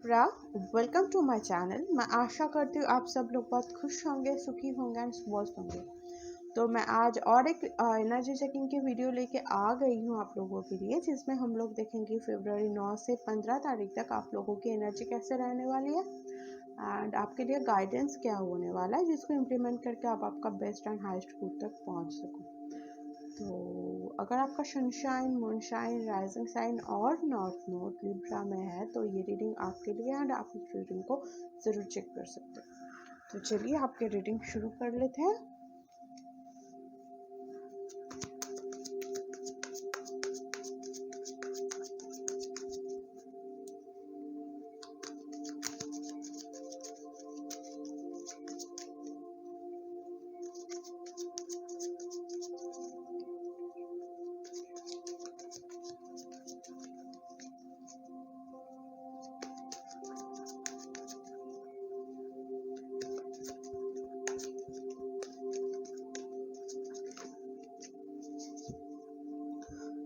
Libra, welcome to my channel. मैं आशा करती हूँ आप सब लोग बहुत खुश होंगे, सुखी होंगे एंड स्वस्थ होंगे। तो मैं आज और एक एनर्जी चेकिंग की वीडियो लेके आ गई हूँ आप लोगों के लिए, जिसमें हम लोग देखेंगे फरवरी 9 से 15 तारीख तक आप लोगों की एनर्जी कैसे रहने वाली है एंड आपके लिए गाइडेंस क्या होने वाला है, जिसको इम्प्लीमेंट करके आप आपका बेस्ट एंड हाईएस्ट गुड तक पहुँच सको। तो अगर आपका सनशाइन, मूनशाइन, राइजिंग साइन और नॉर्थ नोड लिब्रा में है तो ये रीडिंग आपके लिए एंड आप इस रीडिंग को ज़रूर चेक कर सकते हो। तो चलिए आपके रीडिंग शुरू कर लेते हैं।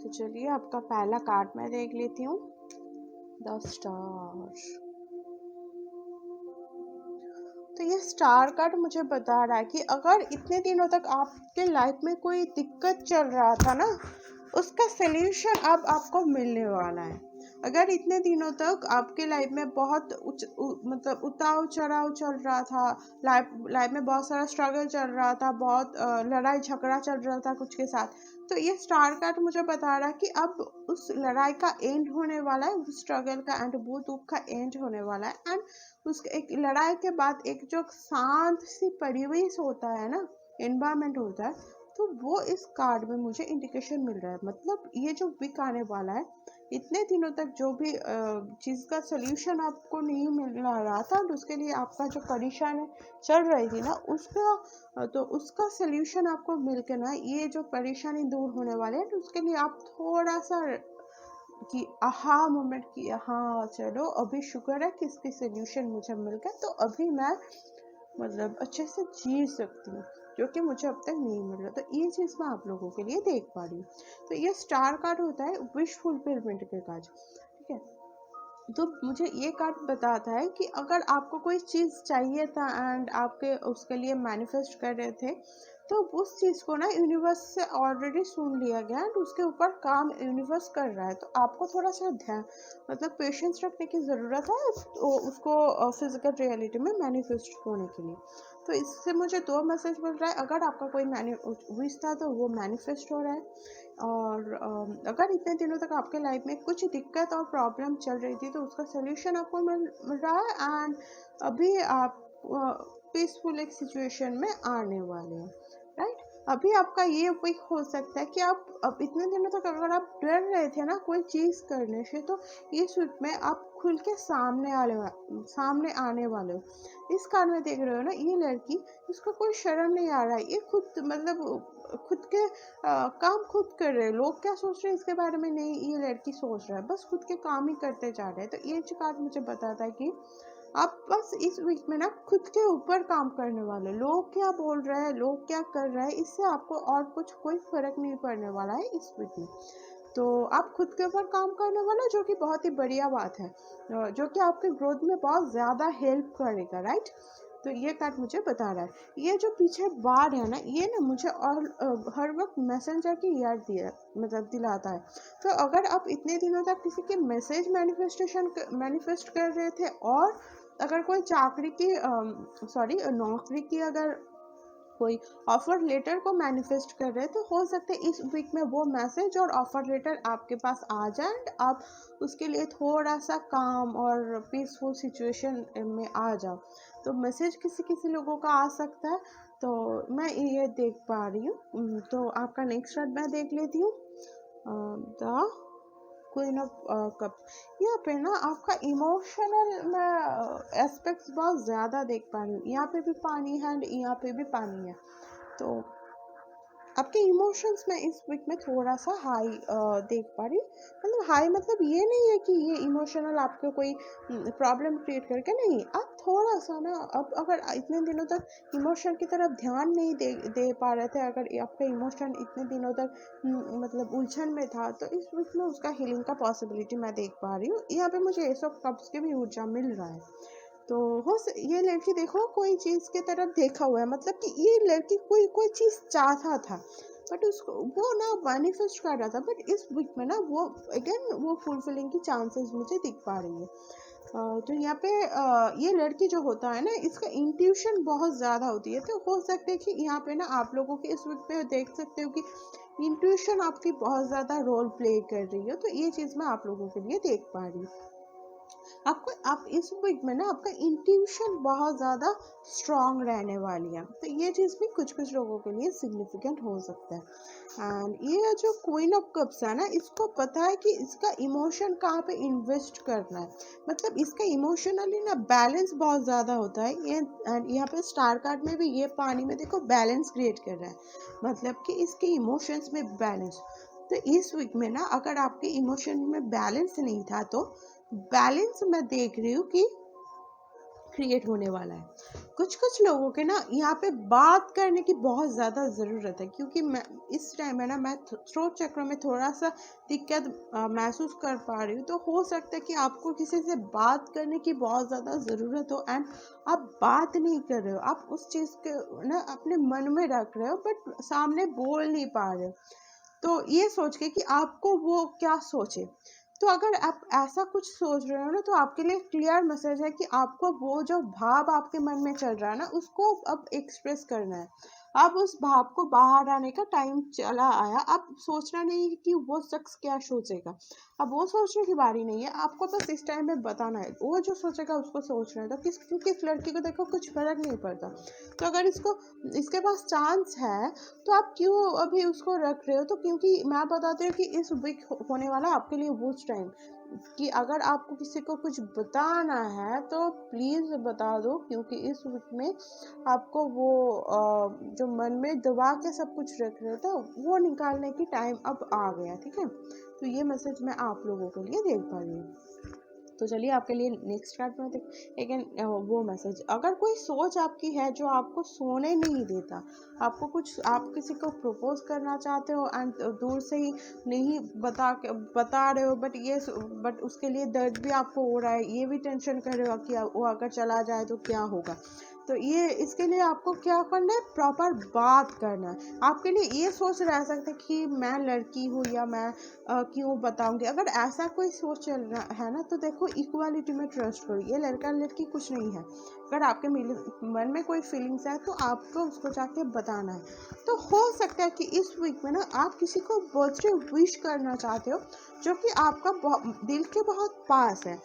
तो चलिए आपका पहला कार्ड मैं देख लेती हूँ, द स्टार। तो ये स्टार कार्ड मुझे बता रहा है कि अगर इतने दिनों तक आपके लाइफ में कोई दिक्कत चल रहा था ना, उसका सल्यूशन अब आपको मिलने वाला है। अगर इतने दिनों तक आपके लाइफ में बहुत मतलब उतार चढ़ाव चल रहा था, लाइफ में बहुत सारा स्ट्रगल चल रहा था, बहुत लड़ाई झगड़ा चल रहा था कुछ के साथ, तो ये स्टार कार्ड मुझे बता रहा है कि अब उस लड़ाई का एंड होने वाला है, उस स्ट्रगल का एंड वो दुख का एंड होने वाला है। एंड उस एक लड़ाई के बाद एक जो शांत सी परिवेश होता है ना, एनवायरमेंट होता है, तो वो इस कार्ड में मुझे इंडिकेशन मिल रहा है। मतलब ये जो वीक आने वाला है, इतने दिनों तक जो भी चीज़ का सल्यूशन आपको नहीं मिल रहा था, और उसके लिए आपका जो परेशानी चल रही थी ना, उसका तो उसका सल्यूशन आपको मिल के ना, ये जो परेशानी दूर होने वाले है, तो उसके लिए आप थोड़ा सा कि आहा मोमेंट की, हाँ चलो अभी शुक्र है कि इसकी सोल्यूशन मुझे मिल गया, तो अभी मैं मतलब अच्छे से जी सकती हूँ, जो कि मुझे अब तक नहीं मिल रहा। तो ये चीज़ मैं आप लोगों के लिए देख पा रही हूँ। तो ये स्टार कार्ड होता है विश फुलफिलमेंट के कार्ड, ठीक है। तो मुझे ये कार्ड बताता है कि अगर आपको कोई चीज़ चाहिए था एंड आपके उसके लिए मैनिफेस्ट कर रहे थे, तो उस चीज़ को ना यूनिवर्स से ऑलरेडी सुन लिया गया एंड उसके ऊपर काम यूनिवर्स कर रहा है। तो आपको थोड़ा सा ध्यान मतलब पेशेंस रखने की ज़रूरत है तो उसको फिजिकल रियलिटी में मैनिफेस्ट होने के लिए। तो इससे मुझे दो मैसेज मिल रहा है। अगर आपका कोई विश था तो वो मैनिफेस्ट हो रहा है, और अगर इतने दिनों तक आपके लाइफ में कुछ दिक्कत और प्रॉब्लम चल रही थी तो उसका सल्यूशन आपको मिल रहा है एंड अभी आप पीसफुल एक सिचुएशन में आने वाले हैं, राइट। अभी आपका ये वीक हो सकता है कि आप अब इतने दिनों तक अगर आप डर रहे थे ना कोई चीज़ करने से, तो इस वीक में आप खुल के सामने आने वाले हो। इस कारण में देख रहे हो ना, ये लड़की, इसको कोई शर्म नहीं आ रहा है, ये खुद मतलब खुद के काम खुद कर रहे हैं। लोग क्या सोच रहे हैं इसके बारे में नहीं, ये लड़की सोच रहा है, बस खुद के काम ही करते जा रहे हैं। तो ये जो कार्ड मुझे बताता है कि आप बस इस वीक में ना खुद के ऊपर काम करने वाले। लोग क्या बोल रहे हैं, लोग क्या कर रहे हैं, इससे आपको और कुछ कोई फर्क नहीं पड़ने वाला है इस वीक में। तो आप खुद के ऊपर काम करने वाले, जो कि बहुत ही बढ़िया बात है, जो कि आपके ग्रोथ में बहुत ज़्यादा हेल्प करेगा, राइट। तो ये कार्ड मुझे बता रहा है। ये जो पीछे बाढ़ है ना, ये ना मुझे और हर वक्त मैसेंजर की याद दिया मतलब दिलाता है। तो अगर आप इतने दिनों तक किसी के मैसेज मैनिफेस्ट कर रहे थे, और अगर कोई चाकरी की नौकरी की अगर कोई ऑफर लेटर को मैनिफेस्ट कर रहे हैं, तो हो सकता है इस वीक में वो मैसेज और ऑफर लेटर आपके पास आ जाए एंड आप उसके लिए थोड़ा सा काम और पीसफुल सिचुएशन में आ जाओ। तो मैसेज किसी किसी लोगों का आ सकता है, तो मैं ये देख पा रही हूँ। तो आपका नेक्स्ट कार्ड मैं देख लेती हूँ, द क्वीन ऑफ कप। यहाँ पे ना आपका इमोशनल मैं एस्पेक्ट्स बहुत ज़्यादा देख पा रही हूँ। यहाँ पे भी पानी है एंड यहाँ पे भी पानी है। तो आपके इमोशंस में इस वीक में थोड़ा सा हाई देख पा रही हूँ। मतलब हाई मतलब ये नहीं है कि ये इमोशनल आपको कोई प्रॉब्लम क्रिएट करके, नहीं, आप थोड़ा सा ना, अब अगर इतने दिनों तक इमोशन की तरफ ध्यान नहीं दे पा रहे थे, अगर आपका इमोशन इतने दिनों तक मतलब उलझन में था, तो इस वीक में उसका हीलिंग का पॉसिबिलिटी मैं देख पा रही हूँ। यहाँ पे मुझे एस ऑफ कप्स की भी ऊर्जा मिल रहा है। तो ये लड़की देखो कोई चीज़ की तरफ देखा हुआ है, मतलब कि ये लड़की कोई कोई चीज़ चाहता था, बट उसको वो ना मैनिफेस्ट कर रहा था, बट इस वीक में ना वो अगेन वो फुलफिलिंग की चांसेस मुझे दिख पा रही है। तो यहाँ पे ये लड़की जो होता है ना, इसका इंट्यूशन बहुत ज़्यादा होती है, तो हो सकता है कि यहाँ पे ना आप लोगों के इस वीक पे देख सकते हो कि इंट्यूशन आपकी बहुत ज़्यादा रोल प्ले कर रही है। तो ये चीज़ मैं आप लोगों के लिए देख पा रही हूँ। आप इस वीक में ना आपका इंट्यूशन बहुत ज़्यादा स्ट्रांग रहने वाली है, तो ये चीज़ भी कुछ कुछ लोगों के लिए सिग्निफिकेंट हो सकता है। एंड ये जो क्वीन ऑफ कप्स है ना, इसको पता है कि इसका इमोशन कहाँ पे इन्वेस्ट करना है, मतलब इसका इमोशनली ना बैलेंस बहुत ज़्यादा होता है ये। एंड यहाँ पे स्टार कार्ड में भी ये पानी में देखो बैलेंस क्रिएट कर रहा है, मतलब कि इसके इमोशंस में बैलेंस। तो इस वीक में ना अगर आपके इमोशन में बैलेंस नहीं था, तो बैलेंस मैं देख रही हूँ कि क्रिएट होने वाला है। कुछ कुछ लोगों के ना यहाँ पे बात करने की बहुत ज़्यादा ज़रूरत है, क्योंकि मैं इस टाइम है ना, मैं थ्रोट चक्र में थोड़ा सा दिक्कत महसूस कर पा रही हूँ। तो हो सकता है कि आपको किसी से बात करने की बहुत ज़्यादा ज़रूरत हो, एंड आप बात नहीं कर रहे हो, आप उस चीज़ के ना अपने मन में रख रहे हो, बट सामने बोल नहीं पा रहे हो। तो ये सोच के कि आपको वो क्या सोचे, तो अगर आप ऐसा कुछ सोच रहे हो ना, तो आपके लिए क्लियर मैसेज है कि आपको वो जो भाव आपके मन में चल रहा है ना, उसको अब एक्सप्रेस करना है। अब उस भाव को बाहर आने का टाइम चला आया। अब सोचना नहीं है कि वो शख्स क्या सोचेगा, अब वो सोचने की बारी नहीं है, आपको बस इस टाइम में बताना है, वो जो सोचेगा उसको सोचना है। तो किस लड़की को देखो कुछ फर्क नहीं पड़ता, तो अगर इसके पास चांस है, तो आप क्यों अभी उसको रख रहे हो? तो क्योंकि मैं बताती हूँ कि इस वीक होने वाला आपके लिए वो टाइम, कि अगर आपको किसी को कुछ बताना है तो प्लीज़ बता दो, क्योंकि इस वीक में आपको वो जो मन में दबा के सब कुछ रख रहे थे, वो निकालने की टाइम अब आ गया। ठीक है, तो ये मैसेज मैं आप लोगों के लिए देख पा रही हूँ। तो चलिए आपके लिए नेक्स्ट कार्ड में लेकिन वो मैसेज, अगर कोई सोच आपकी है जो आपको सोने नहीं देता, आपको कुछ, आप किसी को प्रपोज करना चाहते हो एंड दूर से ही नहीं बता रहे हो, बट उसके लिए दर्द भी आपको हो रहा है, ये भी टेंशन कर रहे हो कि वो अगर चला जाए तो क्या होगा। तो ये इसके लिए आपको क्या करना है, प्रॉपर बात करना है। आपके लिए ये सोच रह सकते कि मैं लड़की हूँ या मैं क्यों बताऊंगी, अगर ऐसा कोई सोच चल रहा है ना, तो देखो इक्वालिटी में ट्रस्ट करो, ये लड़का लड़की कुछ नहीं है। अगर आपके मन में कोई फीलिंग्स है तो आपको उसको जाके बताना है। तो हो सकता है कि इस वीक में ना आप किसी को बर्थडे विश करना चाहते हो, जो कि आपका दिल के बहुत पास है,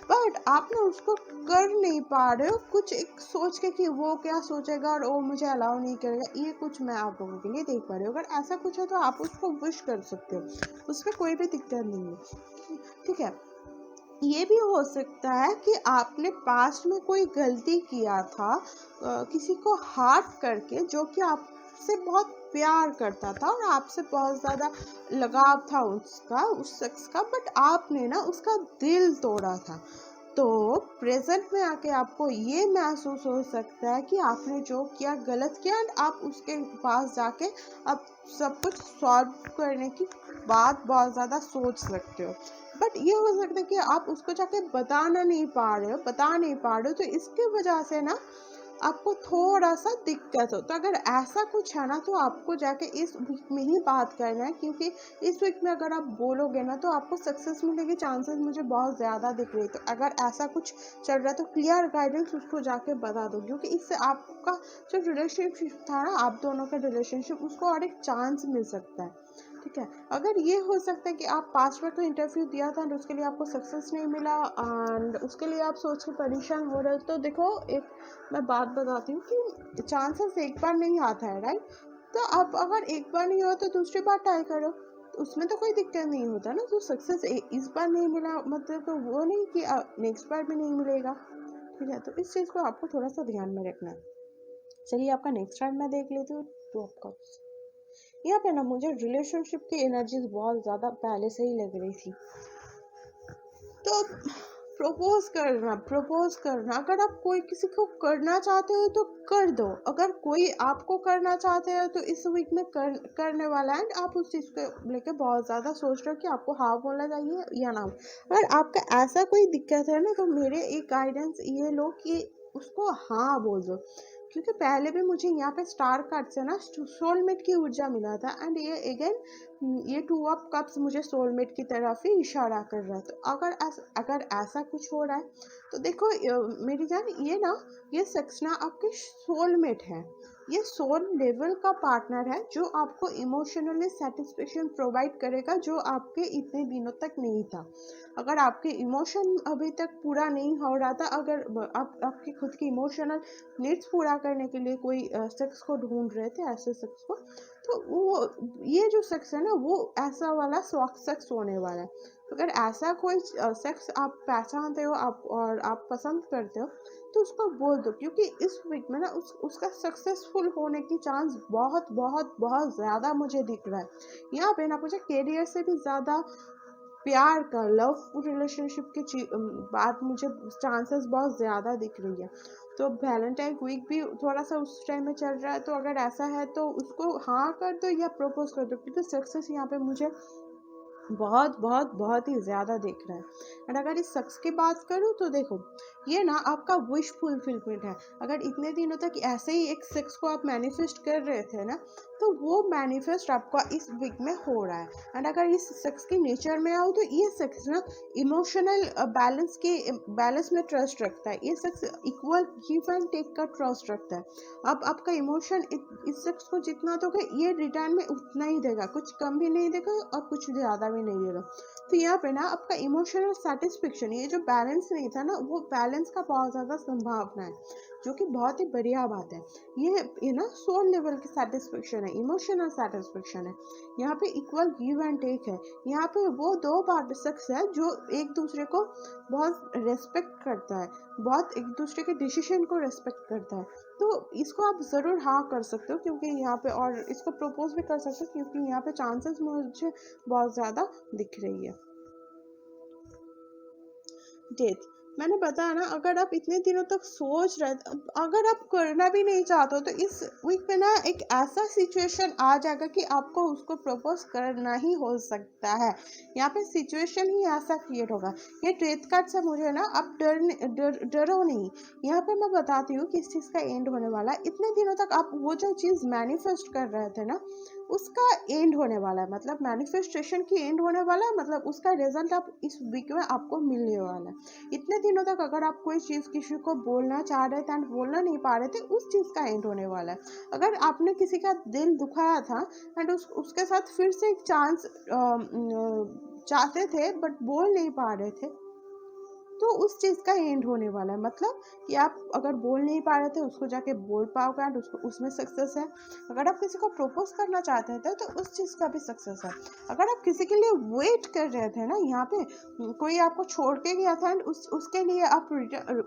बट आप ना उसको कर नहीं पा रहे हो, कुछ एक सोच के कि वो क्या सोचेगा और वो मुझे अलाउ नहीं करेगा। ये कुछ मैं आप लोगों के लिए देख पा रही हूँ। अगर ऐसा कुछ है तो आप उसको विश कर सकते हो, उसमें कोई भी दिक्कत नहीं है। ठीक है, ये भी हो सकता है कि आपने पास्ट में कोई गलती किया था, किसी को हार्ट करके, जो कि आपसे बहुत प्यार करता था और आपसे बहुत ज़्यादा लगाव था उस शख्स का, बट आपने ना उसका दिल तोड़ा था। तो प्रेजेंट में आके आपको ये महसूस हो सकता है कि आपने जो किया गलत किया, एंड आप उसके पास जाके अब सब कुछ सॉल्व करने की बात बहुत ज़्यादा सोच सकते हो। बट ये हो सकता है कि आप उसको जाके बता नहीं पा रहे हो, तो इसकी वजह से ना आपको थोड़ा सा दिक्कत हो। तो अगर ऐसा कुछ है ना, तो आपको जाके इस वीक में ही बात करना है, क्योंकि इस वीक में अगर आप बोलोगे ना, तो आपको सक्सेस मिलने के चांसेस मुझे बहुत ज़्यादा दिख रही है। तो अगर ऐसा कुछ चल रहा है तो क्लियर गाइडेंस उसको जाके बता दो, क्योंकि इससे आपका जो रिलेशनशिप था ना, आप दोनों का रिलेशनशिप, उसको और एक चांस मिल सकता है। ठीक है, अगर ये हो सकता है कि आप पास्ट में कोई इंटरव्यू दिया था और उसके लिए आपको सक्सेस नहीं मिला, एंड उसके लिए आप सोच के परेशान हो रहे हो, तो देखो एक मैं बात बताती हूँ कि चांसेस एक बार नहीं आता है, राइट? तो अब अगर एक बार नहीं हुआ तो दूसरी बार ट्राई करो, तो उसमें तो कोई दिक्कत नहीं होता ना। तो सक्सेस इस बार नहीं मिला मतलब तो वो नहीं कि नेक्स्ट बार भी नहीं मिलेगा। ठीक है, तो इस चीज़ को आपको थोड़ा सा ध्यान में रखना है। चलिए आपका नेक्स्ट कार्ड मैं देख लेती हूँ। तो आपका यहाँ पे ना मुझे रिलेशनशिप की एनर्जीज बहुत ज़्यादा पहले से ही लग रही थी। तो प्रपोज करना, अगर आप कोई किसी को करना चाहते हो तो कर दो, अगर कोई आपको करना चाहते हो तो इस वीक में करने वाला है। आप उस चीज़ को लेके बहुत ज़्यादा सोच रहे हो कि आपको हाँ बोलना चाहिए या ना। अगर आपका ऐसा कोई दिक्कत है ना, तो मेरे एक गाइडेंस ये लो कि उसको हाँ बोल दो, क्योंकि पहले भी मुझे यहाँ पे स्टार कार्ड से ना सोलमेट की ऊर्जा मिला था, एंड ये अगेन ये टू ऑफ कप्स मुझे सोलमेट की तरफ ही इशारा कर रहा है। तो अगर ऐसा कुछ हो रहा है तो देखो मेरी जान, ये सेक्स ना आपके सोलमेट है, ये सोल लेवल का पार्टनर है जो आपको इमोशनली सेटिस्फेक्शन प्रोवाइड करेगा, जो आपके इतने दिनों तक नहीं था। अगर आपके इमोशन अभी तक पूरा नहीं हो रहा था, अगर आपकी खुद की इमोशनल नीड्स पूरा करने के लिए कोई सेक्स को ढूंढ रहे थे, ऐसे सेक्स को, तो वो ये जो सेक्स है ना, वो ऐसा वाला सॉफ्ट सेक्स होने वाला है। तो अगर ऐसा कोई सेक्स आप पहचानते हो और आप पसंद करते हो, तो उसको बोल दो, क्योंकि इस वीक में ना उसका सक्सेसफुल होने की चांस बहुत बहुत बहुत ज़्यादा मुझे दिख रहा है। यहाँ पे ना मुझे कैरियर से भी ज़्यादा प्यार का, लव रिलेशनशिप की बात मुझे चांसेस बहुत ज़्यादा दिख रही है। तो वैलेंटाइन वीक भी थोड़ा सा उस टाइम में चल रहा है, तो अगर ऐसा है तो उसको हाँ कर दो या प्रपोज कर दो, क्योंकि सक्सेस यहाँ पे मुझे बहुत बहुत बहुत ही ज़्यादा दिख रहा है। एंड अगर इस शख्स की बात करूँ तो देखो, ये ना आपका विश फुलफिलमेंट है। अगर इतने दिनों तक ऐसे ही एक सेक्स को आप मैनिफेस्ट कर रहे थे ना, तो वो मैनिफेस्ट आपका इस वीक में हो रहा है। एंड अगर इस सेक्स की नेचर में आओ, तो ये सेक्स ना इमोशनल बैलेंस में ट्रस्ट रखता है। ये सेक्स इक्वल गिव एंड टेक का ट्रस्ट रखता है। अब आपका इमोशन इस सेक्स को जितना दोगे, ये रिटर्न में उतना ही देगा, कुछ कम भी नहीं देगा और कुछ ज़्यादा भी नहीं देगा। तो यहाँ पे ना आपका इमोशनल सेटिस्फेक्शन, ये जो बैलेंस नहीं था ना, वो बैलेंस का बहुत ज़्यादा संभावना है, जो कि बहुत ही बढ़िया बात है। ये ना सोल लेवल की सेटिस्फेक्शन है, इमोशनल सेटिस्फेक्शन है। यहाँ पे इक्वल गिव एंड टेक है। यहाँ पे वो दो पार्ट शख्स है जो एक दूसरे को बहुत रेस्पेक्ट करता है, बहुत एक दूसरे के डिसीजन को रेस्पेक्ट करता है। तो इसको आप ज़रूर हाँ कर सकते हो, क्योंकि यहाँ पे, और इसको प्रपोज भी कर सकते हो, क्योंकि यहाँ पे चांसेस मुझे बहुत ज़्यादा दिख रही है। डेथ, मैंने बताया ना, अगर आप इतने दिनों तक सोच रहे थे, अगर आप करना भी नहीं चाहते हो, तो इस वीक में ना एक ऐसा सिचुएशन आ जाएगा कि आपको उसको प्रपोज करना ही हो सकता है। यहाँ पे सिचुएशन ही ऐसा क्रिएट होगा। ये डेथ कार्ड से मुझे ना, आप डरो नहीं। यहाँ पे मैं बताती हूँ कि इस चीज़ का एंड होने वाला है। इतने दिनों तक आप वो जो चीज़ मैनिफेस्ट कर रहे थे ना, उसका एंड होने वाला है, मतलब मैनिफेस्टेशन की एंड होने वाला है, मतलब उसका रिजल्ट आप इस वीक में आपको मिलने वाला है। इतने दिनों तक अगर आप कोई चीज़ किसी को बोलना चाह रहे थे एंड बोलना नहीं पा रहे थे, उस चीज़ का एंड होने वाला है। अगर आपने किसी का दिल दुखाया था एंड उसके साथ फिर से एक चांस चाहते थे बट बोल नहीं पा रहे थे, तो उस चीज़ का एंड होने वाला है। मतलब कि आप अगर बोल नहीं पा रहे थे, उसको जाके बोल पाओगे एंड उसको उसमें सक्सेस है। अगर आप किसी को प्रपोज करना चाहते थे, तो उस चीज़ का भी सक्सेस है। अगर आप किसी के लिए वेट कर रहे थे ना, यहाँ पे कोई आपको छोड़ के गया था एंड उसके लिए आप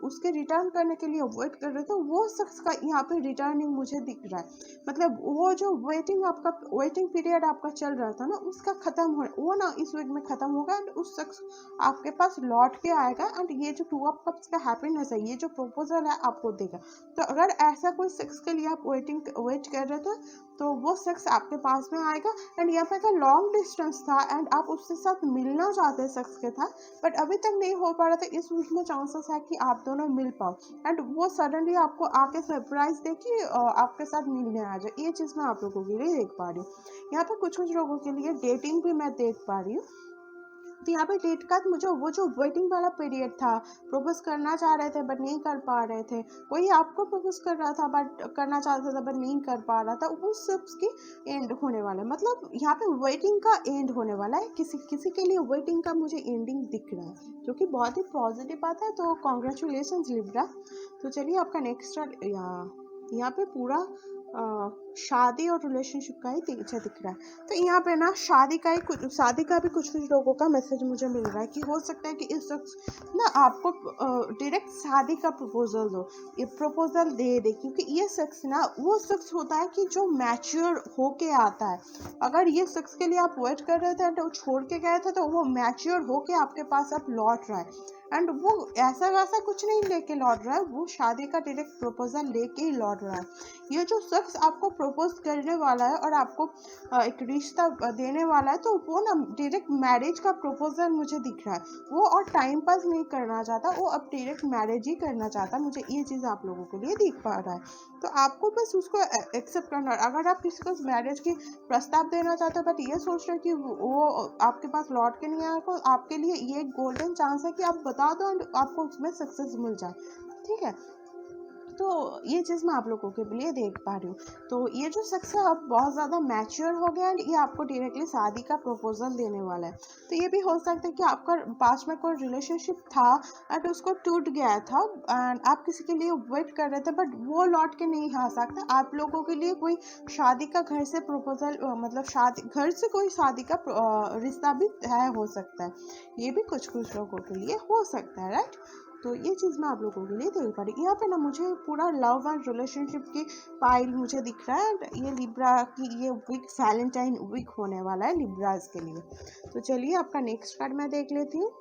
उसके रिटर्न करने के लिए वेट कर रहे थे, वो शख्स का यहाँ पे रिटर्निंग मुझे दिख रहा है। मतलब वो जो वेटिंग पीरियड आपका चल रहा था ना, उसका खत्म हो, वो ना इस वीक में खत्म होगा एंड उस शख्स आपके पास लौट के आएगा एंड ये जो टू ऑफ कप्स का हैप्पीनेस है, ये जो प्रपोजल है, आपको देगा। तो अगर ऐसा कोई सेक्स के लिए आप वेट कर रहे थे, तो वो सेक्स आपके पास में आएगा। एंड यहाँ पे का लॉन्ग डिस्टेंस था एंड आप उसके साथ मिलना चाहते सेक्स के था, बट अभी तक नहीं हो पा रहा था। इस वीक में चांसेस है कि आप दोनों मिल पाओ एंड वो सडनली आपको आके सरप्राइज दे कि आपके साथ मिलने आ जाए। ये चीज़ मैं आप लोगों के लिए देख पा रही हूँ। यहाँ पे कुछ कुछ लोगों के लिए डेटिंग भी मैं देख पा रही हूँ। तो यहाँ पे डेट का मुझे वो जो वेटिंग वाला पीरियड था, प्रपोज करना चाह रहे थे बट नहीं कर पा रहे थे, कोई आपको प्रपोज कर रहा था बट करना चाहता था बट नहीं कर पा रहा था, उस सब की एंड होने वाला है। मतलब यहाँ पे वेटिंग का एंड होने वाला है। किसी किसी के लिए वेटिंग का मुझे एंडिंग दिख रहा है, जो कि बहुत ही पॉजिटिव बात है। तो कॉन्ग्रेचुलेशन लिब्रा। तो चलिए आपका नेक्स्ट यहाँ पे पूरा शादी और रिलेशनशिप का ही पीछे दिख रहा है। तो यहाँ पे ना शादी का भी कुछ कुछ लोगों का मैसेज मुझे मिल रहा है कि हो सकता है कि इस शख्स ना आपको डायरेक्ट शादी का प्रपोजल दो, ये प्रपोजल दे दे, क्योंकि ये शख्स ना वो शख्स होता है कि जो मैच्योर होके आता है। अगर ये शख्स के लिए आप वेट कर रहे थे तो छोड़ के गए थे, तो वो मैच्योर होके आपके पास अब लौट रहा है। एंड वो ऐसा वैसा कुछ नहीं लेके लौट रहा है, वो शादी का डायरेक्ट प्रपोजल लेके ही लौट रहा है। ये जो शख्स आपको प्रपोज करने वाला है और आपको एक रिश्ता देने वाला है, तो वो ना डायरेक्ट मैरिज का प्रपोजल मुझे दिख रहा है। वो और टाइम पास नहीं करना चाहता, वो अब डायरेक्ट मैरिज ही करना चाहता है। मुझे ये चीज़ आप लोगों के लिए दिख पा रहा है। तो आपको बस उसको एक्सेप्ट करना है। अगर आप किसी को मैरिज की प्रस्ताव देना चाहते हो बट ये सोच रहे हो कि वो आपके पास लौट के नहीं आएगा, तो आपके लिए ये एक गोल्डन चांस है कि आप बता दो एंड आपको उसमें सक्सेस मिल जाए। ठीक है, तो ये चीज़ मैं आप लोगों के लिए देख पा रही हूँ। तो ये जो शख्स है अब बहुत ज़्यादा मैच्योर हो गया एंड ये आपको डायरेक्टली शादी का प्रपोजल देने वाला है। तो ये भी हो सकता है कि आपका पास्ट में कोई रिलेशनशिप था एंड उसको टूट गया था एंड आप किसी के लिए वेट कर रहे थे बट वो लौट के नहीं आ सकता। आप लोगों के लिए कोई शादी का घर से प्रपोजल मतलब शादी घर से कोई शादी का रिश्ता भी तय हो सकता है। ये भी कुछ कुछ लोगों के लिए हो सकता है, राइट। तो ये चीज़ मैं आप लोगों के लिए देख पा रही। यहाँ पे ना मुझे पूरा लव एंड रिलेशनशिप की फाइल मुझे दिख रहा है। ये लिब्रा की ये वीक वैलेंटाइन वीक होने वाला है लिब्राज के लिए। तो चलिए आपका नेक्स्ट कार्ड मैं देख लेती हूँ।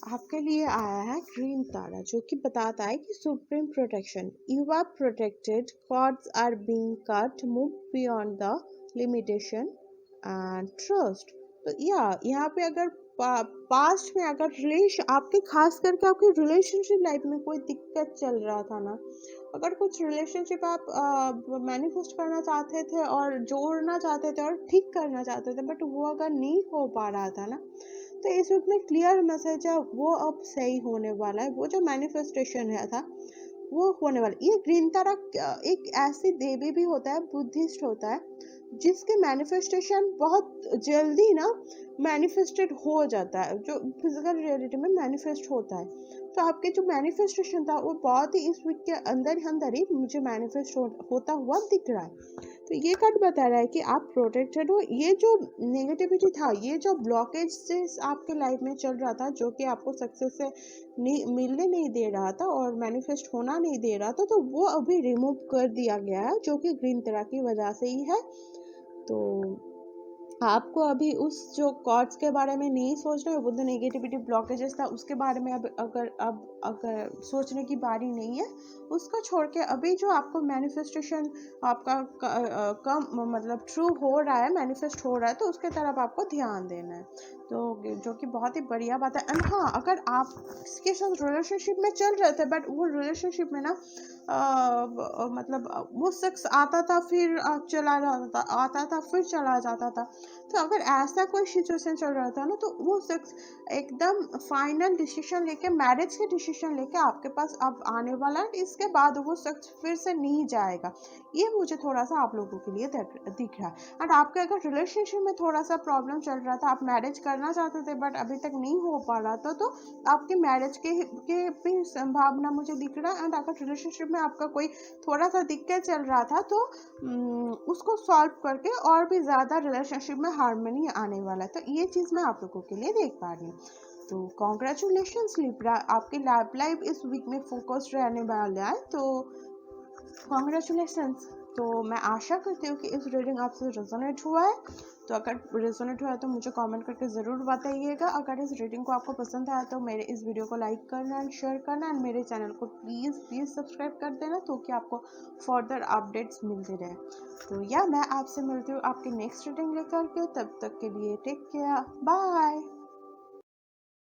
आपके लिए आया है ग्रीन तारा, जो कि बताता है कि supreme protection, you are protected, cords are being cut, move beyond the limitation and trust. तो यहाँ पे अगर पास्ट में अगर आपके खास करके आपकी रिलेशनशिप लाइफ में कोई दिक्कत चल रहा था ना, अगर कुछ रिलेशनशिप आप मैनिफेस्ट करना चाहते थे और जोड़ना चाहते थे और ठीक करना चाहते थे बट वो अगर नहीं हो पा रहा था ना, तो इस वीक में क्लियर मैसेज है, वो अब सही होने वाला है। वो जो मैनिफेस्टेशन है था वो होने वाला। ये ग्रीन तारा एक ऐसी देवी भी होता है, बुद्धिस्ट होता है, जिसके मैनिफेस्टेशन बहुत जल्दी ना मैनिफेस्टेड हो जाता है, जो फिजिकल रियलिटी में मैनिफेस्ट होता है। तो आपके जो मैनिफेस्टेशन था वो बहुत ही इस वीक के अंदर ही मुझे मैनिफेस्ट होता हुआ दिख रहा है। तो ये कार्ड बता रहा है कि आप प्रोटेक्टेड हो। ये जो नेगेटिविटी था, ये जो ब्लॉकेज आपके लाइफ में चल रहा था, जो कि आपको सक्सेस से मिलने नहीं दे रहा था और मैनिफेस्ट होना नहीं दे रहा था, तो वो अभी रिमूव कर दिया गया है, जो कि ग्रीन तरह की वजह से ही है। तो आपको अभी उस जो कॉर्ड्स के बारे में नहीं सोचना है, वो जो नेगेटिविटी ब्लॉकेजेस था उसके बारे में अगर सोचने की बारी नहीं है। उसको छोड़ के अभी जो आपको मैनिफेस्टेशन आपका कम मतलब ट्रू हो रहा है, मैनिफेस्ट हो रहा है, तो उसके तरफ आपको ध्यान देना है। तो जो कि बहुत ही बढ़िया बात है। एंड हाँ, अगर आप किसके साथ रिलेशनशिप में चल रहे थे बट वो रिलेशनशिप में ना मतलब वो शख्स आता था फिर चला जाता था, आता था फिर चला जाता था। तो अगर ऐसा कोई सिचुएशन चल रहा था ना, तो वो शख्स एकदम फाइनल डिसीजन लेके, मैरिज के डिसीजन लेके आपके पास अब आने वाला है। इसके बाद वो शख्स फिर से नहीं जाएगा। ये मुझे थोड़ा सा आप लोगों के लिए दिख रहा है। एंड आपके अगर रिलेशनशिप में थोड़ा सा प्रॉब्लम चल रहा था, आप मैरिज करना चाहते थे बट अभी तक नहीं हो पा रहा था, तो आपके मैरिज के भी संभावना मुझे दिख रहा है। एंड अगर रिलेशनशिप में आपका कोई थोड़ा सा दिक्कत चल रहा था, तो उसको सॉल्व करके और भी ज़्यादा रिलेशनशिप में हार्मनी आने वाला है। तो ये चीज़ मैं आप लोगों के लिए देख पा रही हूँ। तो कॉन्ग्रेचुलेशंस लिब्रा, आपकी लव लाइफ इस वीक में फोकस्ड रहने वाला है। तो कॉन्ग्रेचुलेशंस। तो मैं आशा करती हूँ कि इस रीडिंग आपसे रेजोनेट हुआ है। तो अगर रेजोनेट हुआ है तो मुझे कमेंट करके ज़रूर बताइएगा। अगर इस रीडिंग को आपको पसंद आया तो मेरे इस वीडियो को लाइक करना एंड शेयर करना एंड मेरे चैनल को प्लीज़ सब्सक्राइब कर देना, तो कि आपको फर्दर अपडेट्स मिलते रहे। तो मैं आपसे मिलती हूँ आपकी नेक्स्ट रीडिंग लेकर के। तब तक के लिए टेक केयर, बाय।